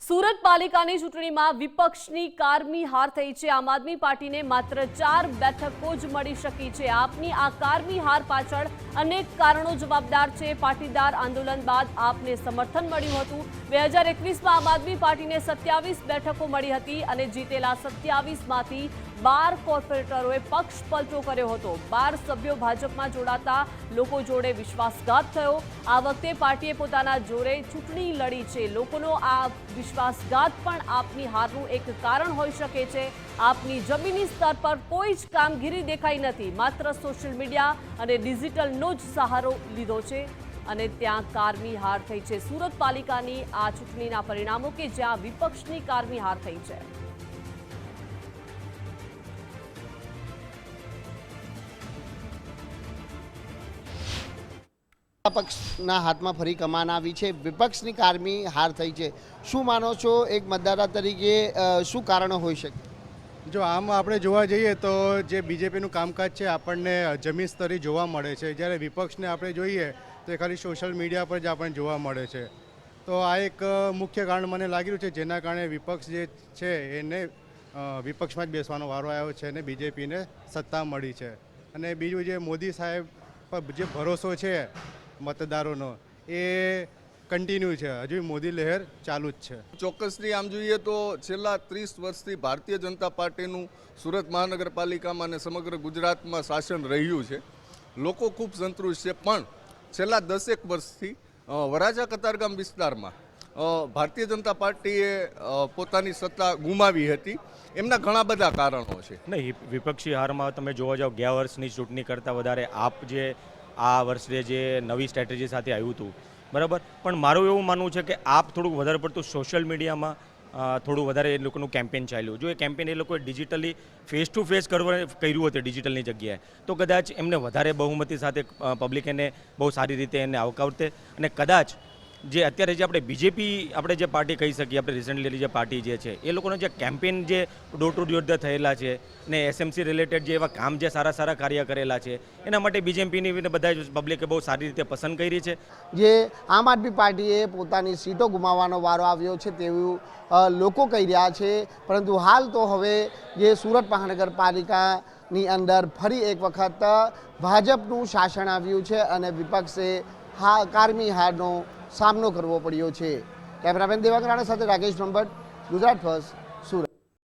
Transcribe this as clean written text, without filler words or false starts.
સુરત પાલિકાની ચૂંટણીમાં વિપક્ષની કારમી હાર થઈ છે। આમ આદમી પાર્ટીને માત્ર 4 બેઠકો જ મળી શકી છે। આપની આ કારમી હાર પાછળ અનેક કારણો જવાબદાર છે। પાટીદાર આંદોલન બાદ આપને સમર્થન મળ્યું હતું। 2021માં આમ આદમી પાર્ટીને 27 બેઠકો મળી હતી અને જીતેલા 27માંથી 12 કોર્પોરેટરોએ પક્ષ પલટો કર્યો હતો। 12 સભ્યો ભાજપમાં જોડાતા લોકો જોડે વિશ્વાસઘાત થયો। આ વખતે પાર્ટીએ પોતાના જોરે ચૂંટણી લડી છે। લોકોનો આ વિશ્વાસઘાત પણ આપની હારનું એક કારણ હોઈ શકે છે। આપની જમીની સ્તર પર કોઈ જ કામગીરી દેખાઈ નથી, માત્ર સોશિયલ મીડિયા અને ડિજિટલનો જ સહારો લીધો છે અને ત્યાં કારમી હાર થઈ છે। સુરત પાલિકાની આ ચૂંટણીના પરિણામો કે જ્યાં વિપક્ષની કારમી હાર થઈ છે। પક્ષના હાથમાં ફરી કમાન આવી છે, વિપક્ષની કારમી હાર થઈ છે। શું માનો છો એક મતદાતા તરીકે શું કારણો હોઈ શકે? જો આમ આપણે જોવા જઈએ તો જે બીજેપીનું કામકાજ છે આપણને જમીન સ્તરે જોવા મળે છે, જ્યારે વિપક્ષને આપણે જોઈએ તો એ ખાલી સોશિયલ મીડિયા પર જ આપણને જોવા મળે છે। તો આ એક મુખ્ય કારણ મને લાગી રહ્યું છે, જેના કારણે વિપક્ષ જે છે એને વિપક્ષમાં જ બેસવાનો વારો આવ્યો છે અને બીજેપીને સત્તા મળી છે। અને બીજું જે મોદી સાહેબ પર જે ભરોસો છે મતદારોનો એ કન્ટિન્યુ છે, હજુ મોદી લહેર ચાલુ જ છે। ચોક્કસથી આમ જોઈએ તો છેલ્લા 30 વર્ષથી ભારતીય જનતા પાર્ટીનું સુરત મહાનગરપાલિકામાં અને સમગ્ર ગુજરાતમાં શાસન રહ્યું છે। લોકો ખૂબ સંતૃષ્ટ છે, પણ છેલ્લા 10 વર્ષથી વરાછા કતારગામ વિસ્તારમાં ભારતીય જનતા પાર્ટીએ પોતાની સત્તા ગુમાવી હતી। એમના ઘણા બધા કારણો છે। નહીં, વિપક્ષી હારમાં તમે જોવા જાઓ ગયા વર્ષની ચૂંટણી કરતાં વધારે આપ જે આ વર્ષે જે નવી સ્ટ્રેટેજી સાથે આવ્યું હતું બરાબર, પણ મારું એવું માનવું છે કે આપ થોડુંક વધારે પડતું સોશિયલ મીડિયામાં થોડું વધારે એ લોકોનું કેમ્પેન ચાલ્યું। જો એ કેમ્પેન એ લોકોએ ડિજિટલી ફેસ ટુ ફેસ કર્યું હતું ડિજિટલની જગ્યાએ, તો કદાચ એમને વધારે બહુમતી સાથે પબ્લિક એને બહુ સારી રીતે એને આવકારતે અને કદાચ જે અત્યારે જે આપણે બીજેપી આપણે જે પાર્ટી કહી શકીએ, આપણે રિસેન્ટલી જે પાર્ટી જે છે એ લોકોના જે કેમ્પેન જે ડોર ટુ ડોર થયેલા છે ને એસએમસી રિલેટેડ જે એવા કામ જે સારા સારા કાર્ય કરેલા છે એના માટે બીજેપીની બધા જ પબ્લિકે બહુ સારી રીતે પસંદ કરી છે। જે આમ આદમી પાર્ટીએ પોતાની સીટો ગુમાવવાનો વારો આવ્યો છે તેવું લોકો કહી રહ્યા છે, પરંતુ હાલ તો હવે જે સુરત મહાનગરપાલિકાની અંદર ફરી એક વખત ભાજપનું શાસન આવ્યું છે અને વિપક્ષે કારમી હારનો સામનો કરવો પડ્યો છે। કેમેરામેન દેવાંગ રાણા સાથે રાકેશ બ્રહ્મભટ્ટ, ગુજરાત ફર્સ્ટ।